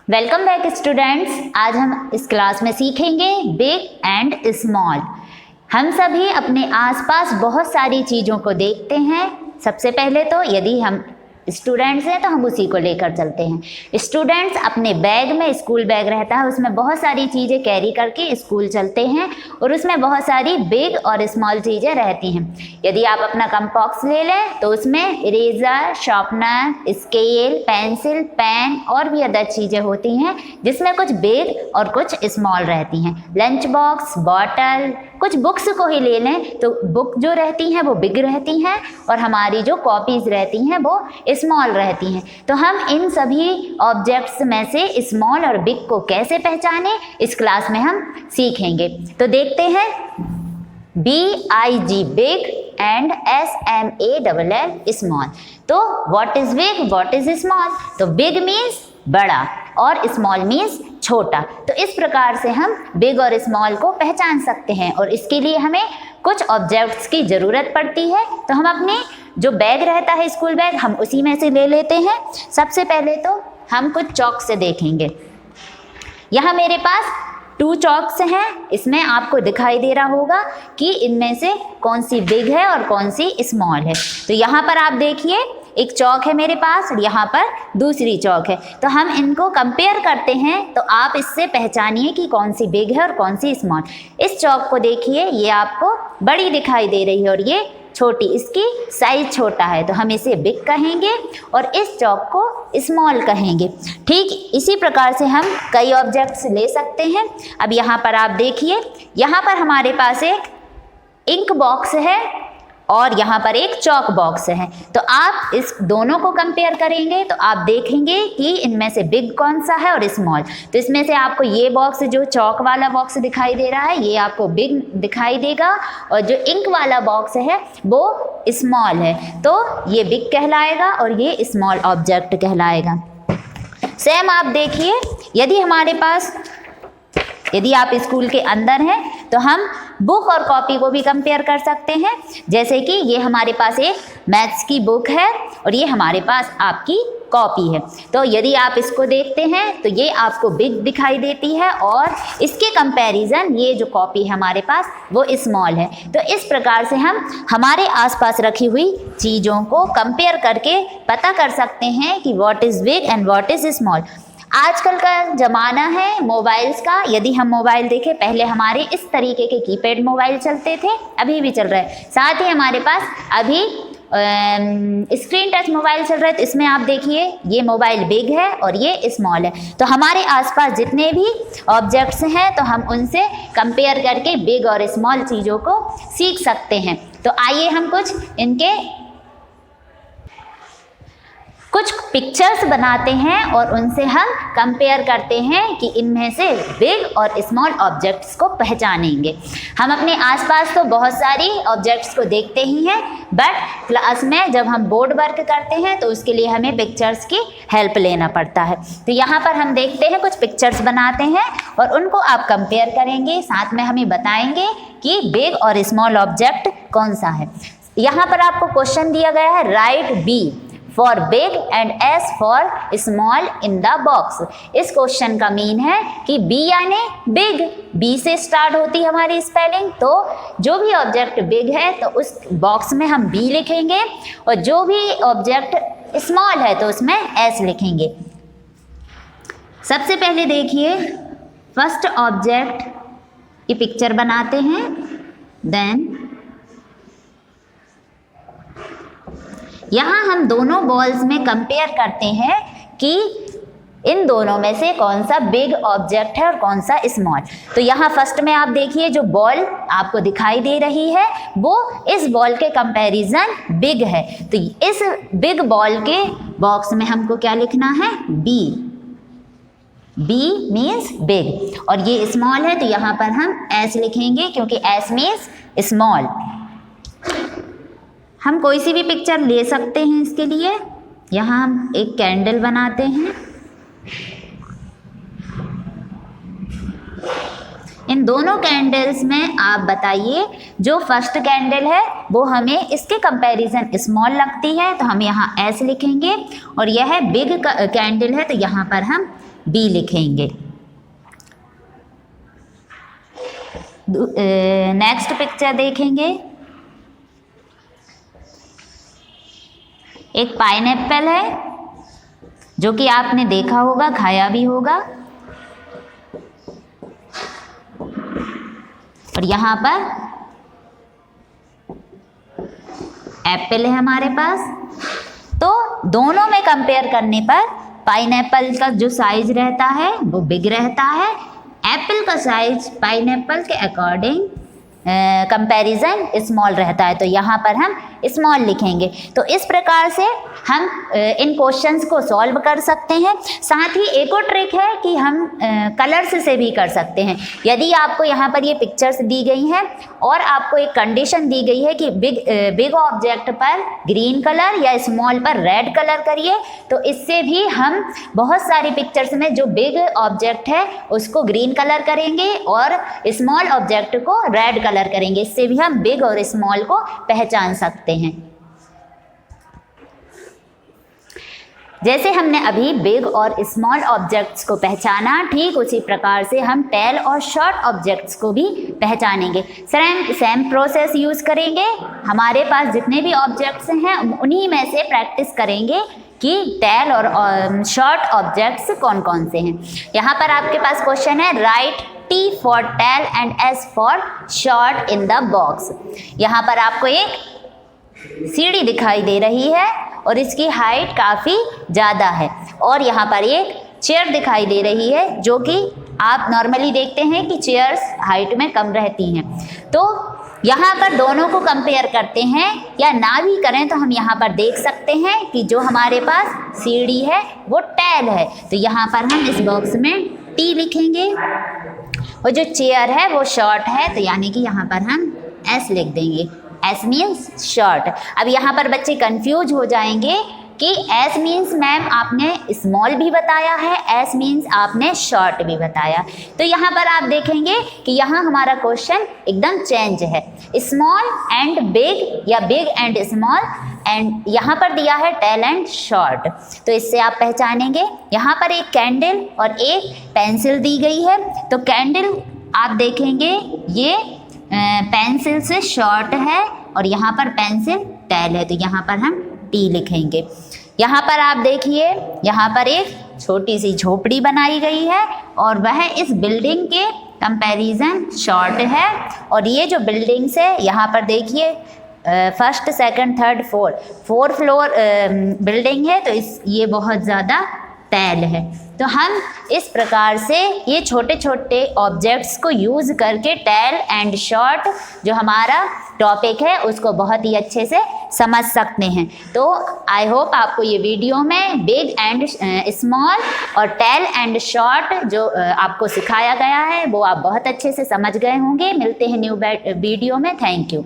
Welcome back students. आज हम इस क्लास में सीखेंगे बिग एंड स्मॉल। हम सभी अपने आसपास बहुत सारी चीज़ों को देखते हैं। सबसे पहले तो यदि हम स्टूडेंट्स हैं तो हम उसी को लेकर चलते हैं। स्टूडेंट्स अपने बैग में, स्कूल बैग रहता है, उसमें बहुत सारी चीज़ें कैरी करके स्कूल चलते हैं और उसमें बहुत सारी बिग और स्मॉल चीज़ें रहती हैं। यदि आप अपना कंपास ले लें तो उसमें eraser, sharpener, scale, pencil, pen और भी अदर चीज़ें होती हैं जिसमें कुछ बिग और कुछ स्मॉल रहती हैं। लंच बॉक्स, बॉटल, कुछ बुक्स को ही ले लें तो बुक जो रहती हैं वो बिग रहती हैं और हमारी जो कॉपीज़ रहती हैं वो स्मॉल रहती हैं। तो हम इन सभी ऑब्जेक्ट्स में से स्मॉल और बिग को कैसे पहचानें इस क्लास में हम सीखेंगे। तो देखते हैं BIG big and SMALL small. तो what is big, what is small? तो बिग मीन्स बड़ा और स्मॉल मीन्स छोटा। तो इस प्रकार से हम बिग और स्मॉल को पहचान सकते हैं और इसके लिए हमें कुछ ऑब्जेक्ट्स की ज़रूरत पड़ती है। तो हम अपने जो बैग रहता है, स्कूल बैग, हम उसी में से ले लेते हैं। सबसे पहले तो हम कुछ चॉक से देखेंगे। यहाँ मेरे पास 2 चॉक्स हैं। इसमें आपको दिखाई दे रहा होगा कि इनमें से कौन सी बिग है और कौन सी स्मॉल है। तो यहाँ पर आप देखिए, एक चौक है मेरे पास और यहाँ पर दूसरी चौक है। तो हम इनको कंपेयर करते हैं तो आप इससे पहचानिए कि कौन सी बिग है और कौन सी स्मॉल। इस चौक को देखिए, ये आपको बड़ी दिखाई दे रही है और ये छोटी, इसकी साइज छोटा है तो हम इसे बिग कहेंगे और इस चौक को स्मॉल कहेंगे। ठीक इसी प्रकार से हम कई ऑब्जेक्ट्स ले सकते हैं। अब यहाँ पर आप देखिए, यहाँ पर हमारे पास एक इंक बॉक्स है और यहाँ पर एक चॉक बॉक्स है। तो आप इस दोनों को कंपेयर करेंगे तो आप देखेंगे कि इनमें से बिग कौन सा है और स्मॉल। तो इसमें से आपको ये बॉक्स, जो चॉक वाला बॉक्स दिखाई दे रहा है, ये आपको बिग दिखाई देगा और जो इंक वाला बॉक्स है वो स्मॉल है। तो ये बिग कहलाएगा और ये स्मॉल ऑब्जेक्ट कहलाएगा। सेम आप देखिए, यदि आप स्कूल के अंदर हैं तो हम बुक और कॉपी को भी कंपेयर कर सकते हैं। जैसे कि ये हमारे पास एक मैथ्स की बुक है और ये हमारे पास आपकी कॉपी है। तो यदि आप इसको देखते हैं तो ये आपको बिग दिखाई देती है और इसके कंपैरिजन ये जो कॉपी है हमारे पास वो स्मॉल है। तो इस प्रकार से हम हमारे आसपास रखी हुई चीज़ों को कंपेयर करके पता कर सकते हैं कि what is big and what is small. आजकल का ज़माना है मोबाइल्स का। यदि हम मोबाइल देखें, पहले हमारे इस तरीके के कीपैड मोबाइल चलते थे, अभी भी चल रहे हैं। साथ ही हमारे पास अभी स्क्रीन टच मोबाइल चल रहा है। तो इसमें आप देखिए, ये मोबाइल बिग है और ये स्मॉल है। तो हमारे आसपास जितने भी ऑब्जेक्ट्स हैं तो हम उनसे कंपेयर करके बिग और स्मॉल चीज़ों को सीख सकते हैं। तो आइए हम कुछ पिक्चर्स बनाते हैं और उनसे हम कंपेयर करते हैं कि इनमें से बिग और स्मॉल ऑब्जेक्ट्स को पहचानेंगे। हम अपने आसपास तो बहुत सारी ऑब्जेक्ट्स को देखते ही हैं, बट क्लास में जब हम बोर्ड वर्क करते हैं तो उसके लिए हमें पिक्चर्स की हेल्प लेना पड़ता है। तो यहाँ पर हम देखते हैं, कुछ पिक्चर्स बनाते हैं और उनको आप कंपेयर करेंगे, साथ में हमें बताएंगे कि बिग और स्मॉल ऑब्जेक्ट कौन सा है। यहाँ पर आपको क्वेश्चन दिया गया है, right B for big and S for small in the box. इस क्वेश्चन का मीन है कि B यानी बिग, B से स्टार्ट होती है हमारी स्पेलिंग। तो जो भी ऑब्जेक्ट बिग है तो उस बॉक्स में हम B लिखेंगे और जो भी ऑब्जेक्ट स्मॉल है तो उसमें S लिखेंगे। सबसे पहले देखिए, फर्स्ट ऑब्जेक्ट की पिक्चर बनाते हैं। देन यहाँ हम दोनों बॉल्स में कंपेयर करते हैं कि इन दोनों में से कौन सा बिग ऑब्जेक्ट है और कौन सा स्मॉल। तो यहाँ फर्स्ट में आप देखिए, जो बॉल आपको दिखाई दे रही है वो इस बॉल के कंपैरिजन बिग है। तो इस बिग बॉल के बॉक्स में हमको क्या लिखना है? B means big. और ये स्मॉल है तो यहाँ पर हम S लिखेंगे क्योंकि S मीन्स स्मॉल। हम कोई सी भी पिक्चर ले सकते हैं इसके लिए। यहाँ हम एक कैंडल बनाते हैं। इन दोनों कैंडल्स में आप बताइए, जो फर्स्ट कैंडल है वो हमें इसके कंपैरिजन स्मॉल लगती है तो हम यहाँ S लिखेंगे और यह बिग कैंडल है तो यहाँ पर हम बी लिखेंगे। नेक्स्ट पिक्चर देखेंगे, एक पाइनएप्पल है जो कि आपने देखा होगा, खाया भी होगा, और यहाँ पर एप्पल है हमारे पास। तो दोनों में कंपेयर करने पर पाइनएप्पल का जो साइज रहता है वो बिग रहता है, एप्पल का साइज पाइनएप्पल के अकॉर्डिंग कंपैरिजन स्मॉल रहता है। तो यहाँ पर हम स्मॉल लिखेंगे। तो इस प्रकार से हम इन क्वेश्चंस को सॉल्व कर सकते हैं। साथ ही एक और ट्रिक है कि हम कलर्स से भी कर सकते हैं। यदि आपको यहाँ पर ये पिक्चर्स दी गई हैं और आपको एक कंडीशन दी गई है कि बिग ऑब्जेक्ट पर ग्रीन कलर या स्मॉल पर रेड कलर करिए, तो इससे भी हम बहुत सारी पिक्चर्स में जो बिग ऑब्जेक्ट है उसको ग्रीन कलर करेंगे और स्मॉल ऑब्जेक्ट को रेड कलर करेंगे। इससे भी हम बिग और स्मॉल को पहचान सकते हैं। जैसे हमने अभी बिग और स्मॉल ऑब्जेक्ट्स को पहचाना, ठीक उसी प्रकार से हम टेल और शॉर्ट ऑब्जेक्ट्स को भी पहचानेंगे। सेम प्रोसेस यूज करेंगे। हमारे पास जितने भी ऑब्जेक्ट्स हैं उन्हीं में से प्रैक्टिस करेंगे कि टेल और शॉर्ट ऑब्जेक्ट्स कौन कौन से हैं। यहाँ पर आपके पास क्वेश्चन है, right T for tail and S for short in the box। यहाँ पर आपको एक सीढ़ी दिखाई दे रही है और इसकी हाइट काफ़ी ज़्यादा है, और यहाँ पर एक चेयर दिखाई दे रही है जो कि आप नॉर्मली देखते हैं कि चेयर्स हाइट में कम रहती हैं। तो यहाँ पर दोनों को कंपेयर करते हैं, या ना भी करें तो हम यहाँ पर देख सकते हैं कि जो हमारे पास सीढ़ी है वो टेल है। तो यहाँ पर हम इस बॉक्स में T लिखेंगे और जो चेयर है वो शॉर्ट है, तो यानी कि यहाँ पर हम S लिख देंगे। S means short. अब यहाँ पर बच्चे कंफ्यूज हो जाएंगे कि S मीन्स मैम आपने स्मॉल भी बताया है, S मीन्स आपने शॉर्ट भी बताया। तो यहाँ पर आप देखेंगे कि यहाँ हमारा क्वेश्चन एकदम चेंज है, स्मॉल एंड बिग या बिग एंड स्मॉल, एंड यहाँ पर दिया है टेल एंड शॉर्ट। तो इससे आप पहचानेंगे। यहाँ पर एक कैंडल और एक पेंसिल दी गई है। तो कैंडल आप देखेंगे ये पेंसिल से शॉर्ट है और यहाँ पर पेंसिल टेल है, तो यहाँ पर हम T लिखेंगे। यहाँ पर आप देखिए, यहाँ पर एक छोटी सी झोपड़ी बनाई गई है और वह इस बिल्डिंग के कंपैरिजन शॉर्ट है। और ये जो बिल्डिंग्स है यहाँ पर देखिए, first second third four floor building है, तो ये बहुत ज़्यादा टेल है। तो हम इस प्रकार से ये छोटे छोटे ऑब्जेक्ट्स को यूज़ करके टेल एंड शॉर्ट जो हमारा टॉपिक है उसको बहुत ही अच्छे से समझ सकते हैं। तो आई होप आपको ये वीडियो में बिग एंड स्मॉल और टेल एंड शॉर्ट जो आपको सिखाया गया है वो आप बहुत अच्छे से समझ गए होंगे। मिलते हैं न्यू वीडियो में। Thank you.